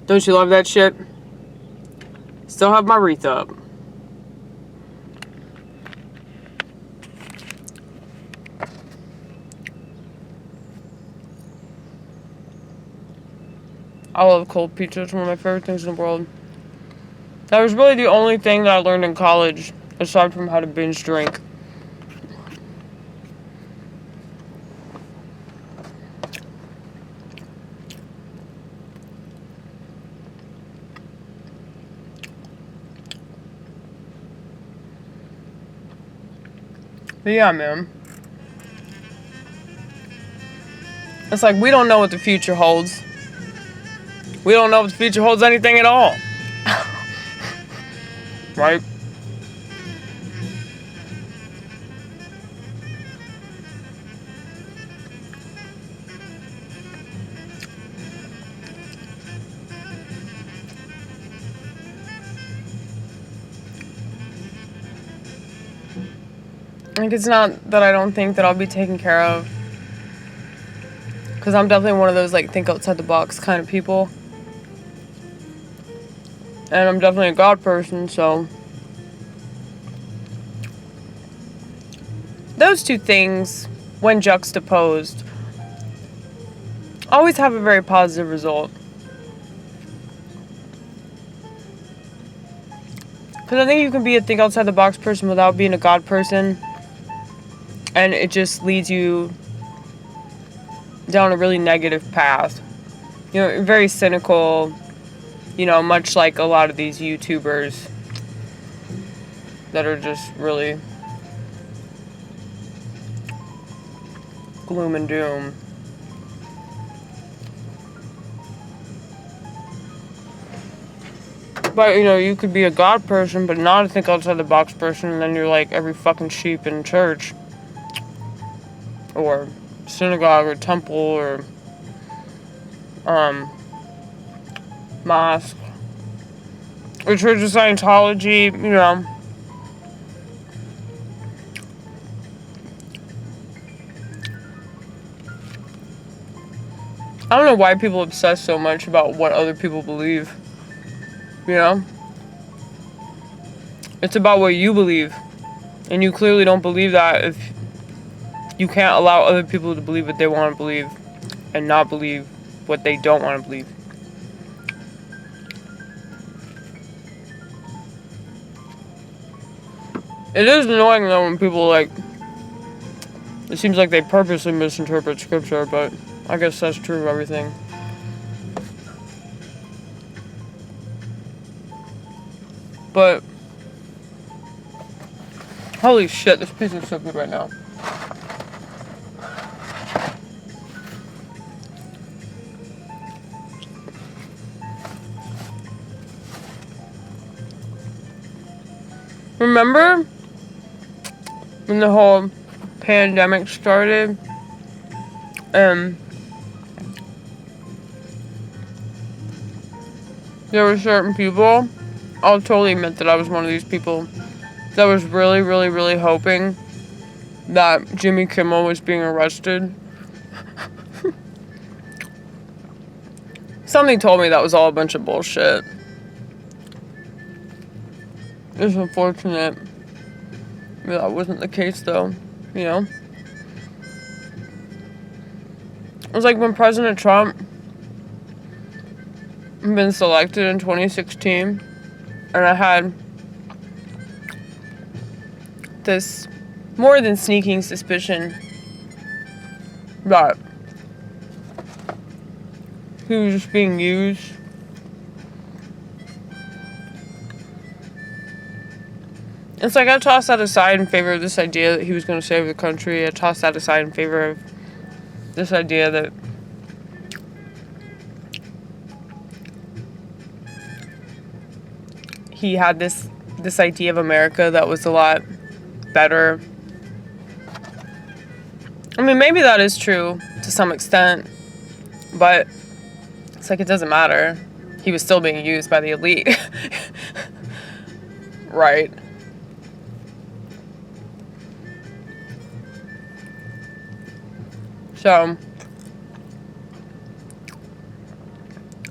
Don't you love that shit? Still have my wreath up. I love cold pizza. It's one of my favorite things in the world. That was really the only thing that I learned in college, aside from how to binge drink. But yeah, man. It's like we don't know what the future holds. We don't know if the future holds anything at all. Right? Like, it's not that I don't think that I'll be taken care of. Because I'm definitely one of those, like, think outside the box kind of people. And I'm definitely a God person, so those two things, when juxtaposed, always have a very positive result. Because I think you can be a think outside the box person without being a God person. And it just leads you down a really negative path. You know, very cynical. You know, much like a lot of these YouTubers that are just really gloom and doom. But, you know, you could be a God person, but not a think outside the box person, and then you're like every fucking sheep in church. Or synagogue, or temple, or, mosque. Or Church of Scientology, you know. I don't know why people obsess so much about what other people believe. You know? It's about what you believe. And you clearly don't believe that if you can't allow other people to believe what they want to believe and not believe what they don't want to believe. It is annoying though when people like, it seems like they purposely misinterpret scripture, but I guess that's true of everything. But holy shit, this pizza is so good right now. Remember when the whole pandemic started? There were certain people, I'll totally admit that I was one of these people, that was really, really, really hoping that Jimmy Kimmel was being arrested. Something told me that was all a bunch of bullshit. It's unfortunate that wasn't the case, though, you know? It was like when President Trump had been selected in 2016, and I had this more than sneaking suspicion that he was just being used. It's like I tossed that aside in favor of this idea that he was going to save the country. I tossed that aside in favor of this idea that he had this idea of America that was a lot better. I mean, maybe that is true to some extent, but it's like it doesn't matter. He was still being used by the elite. Right. So,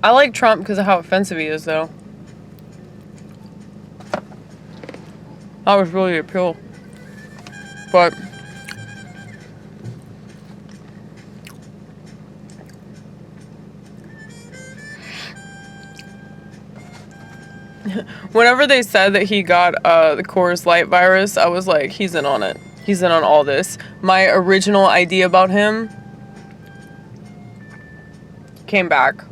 I I like Trump because of how offensive he is, though. That was really the appeal. But whenever they said that he got the Coors Light virus, I was like, he's in on it. He's in on all this. My original idea about him came back.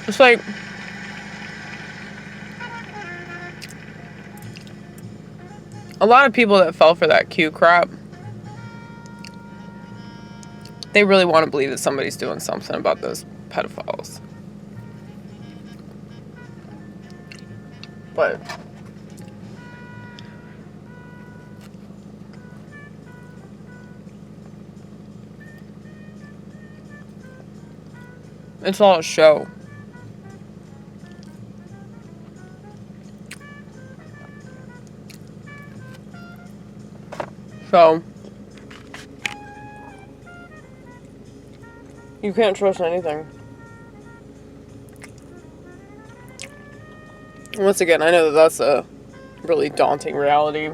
It's like, a lot of people that fell for that Q crap, they really want to believe that somebody's doing something about those pedophiles. But it's all a show. So you can't trust anything. Once again, I know that that's a really daunting reality,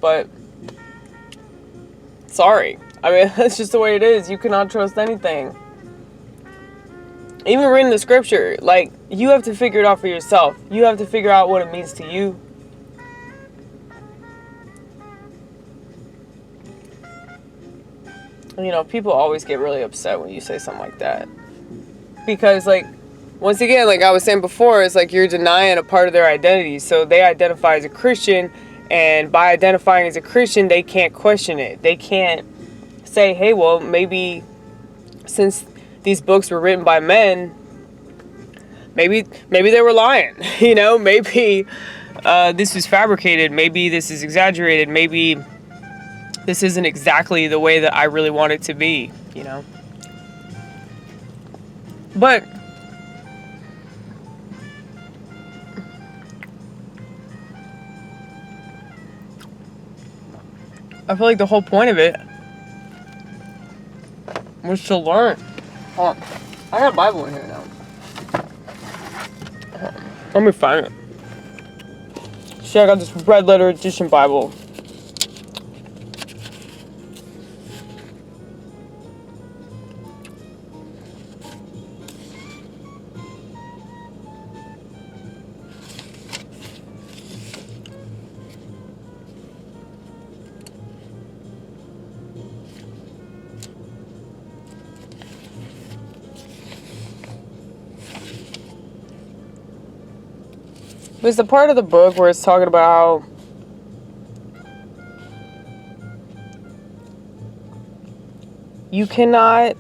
but sorry. I mean, that's just the way it is. You cannot trust anything. Even reading the scripture, like, you have to figure it out for yourself. You have to figure out what it means to you. You know, people always get really upset when you say something like that. Because, like, once again, like I was saying before, it's like you're denying a part of their identity. So they identify as a Christian, and by identifying as a Christian, they can't question it. They can't say, hey, well, maybe since these books were written by men, maybe they were lying. You know, maybe this was fabricated. Maybe this is exaggerated. Maybe this isn't exactly the way that I really want it to be, you know. But I feel like the whole point of it was to learn. Hold on. I got a Bible in here now. Let me find it. See, I got this red letter edition Bible. There's the part of the book where it's talking about how you cannot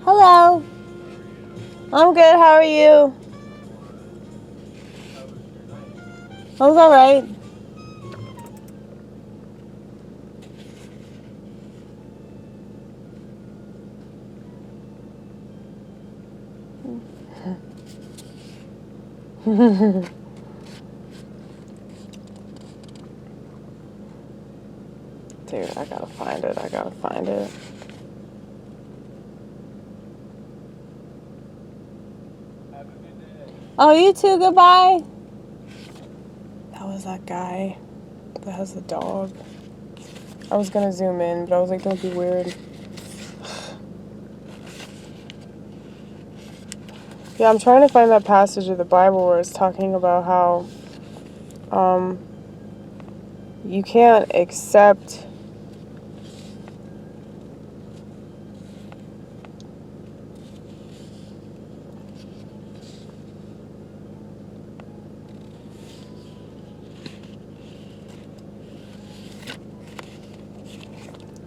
Hello. I'm good. How are you? I was all right. Dude, I gotta find it. Oh, you too, goodbye. That was that guy that has the dog. I was gonna zoom in, but I was like, don't be weird. Yeah, I'm trying to find that passage of the Bible where it's talking about how you can't accept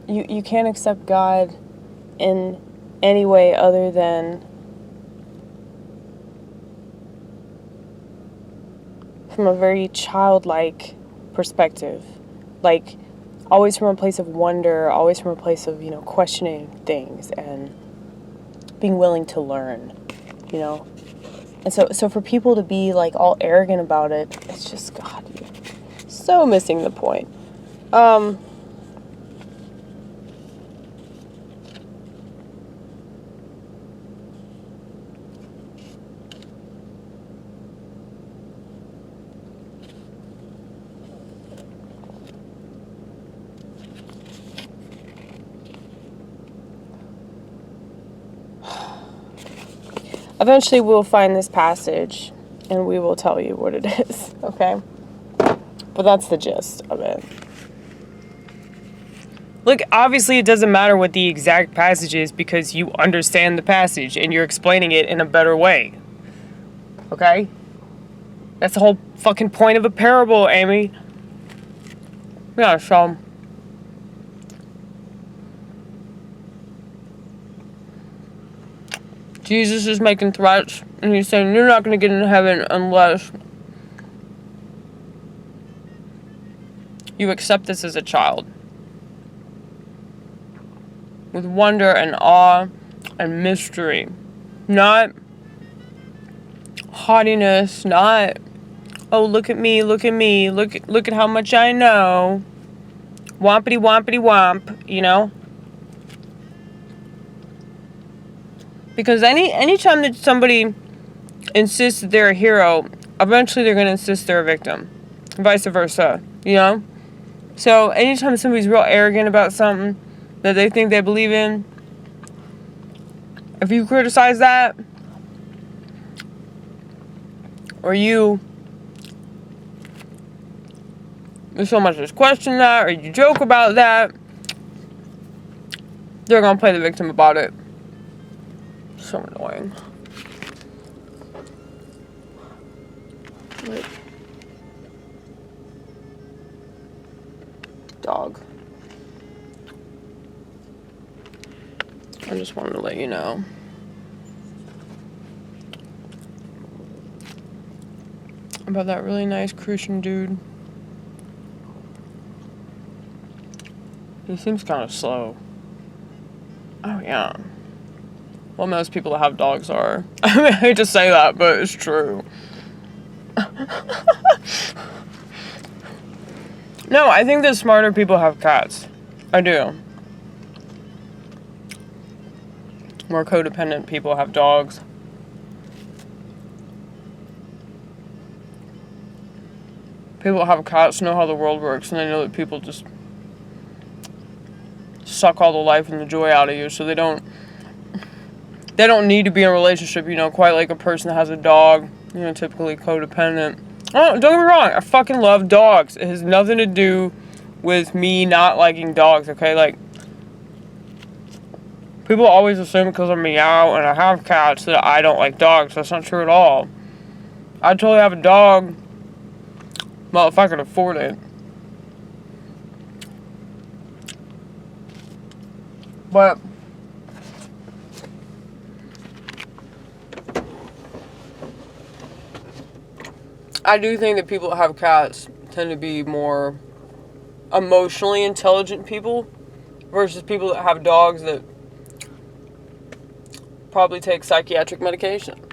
you can't accept God in any way other than from a very childlike perspective. Like, always from a place of wonder, always from a place of, you know, questioning things and being willing to learn, you know. And so for people to be, like, all arrogant about it, it's just, God, you're so missing the point. Eventually we'll find this passage and we will tell you what it is, okay? But that's the gist of it. Look, obviously it doesn't matter what the exact passage is because you understand the passage and you're explaining it in a better way. Okay? That's the whole fucking point of a parable, Amy. Yeah, so... Jesus is making threats, and he's saying, you're not going to get into heaven unless you accept this as a child. With wonder and awe and mystery. Not haughtiness, not, oh, look at me, look at how much I know. Wompity wompity womp, you know? Because anytime that somebody insists that they're a hero, eventually they're going to insist they're a victim. Vice versa, you know? So anytime somebody's real arrogant about something that they think they believe in, if you criticize that, or you so much as question that, or you joke about that, they're going to play the victim about it. So annoying. Wait. Dog. I just wanted to let you know. About that really nice Christian dude. He seems kind of slow. Oh, yeah. Well, most people that have dogs are. I mean, I hate to say that, but it's true. No, I think that smarter people have cats. I do. More codependent people have dogs. People that have cats know how the world works, and they know that people just suck all the life and the joy out of you, so they don't need to be in a relationship, you know, quite like a person that has a dog, you know, typically codependent. Oh, don't get me wrong, I fucking love dogs. It has nothing to do with me not liking dogs, okay? Like, people always assume because I'm meow and I have cats that I don't like dogs. That's not true at all. I totally have a dog. Well, if I could afford it. But I do think that people that have cats tend to be more emotionally intelligent people versus people that have dogs that probably take psychiatric medication.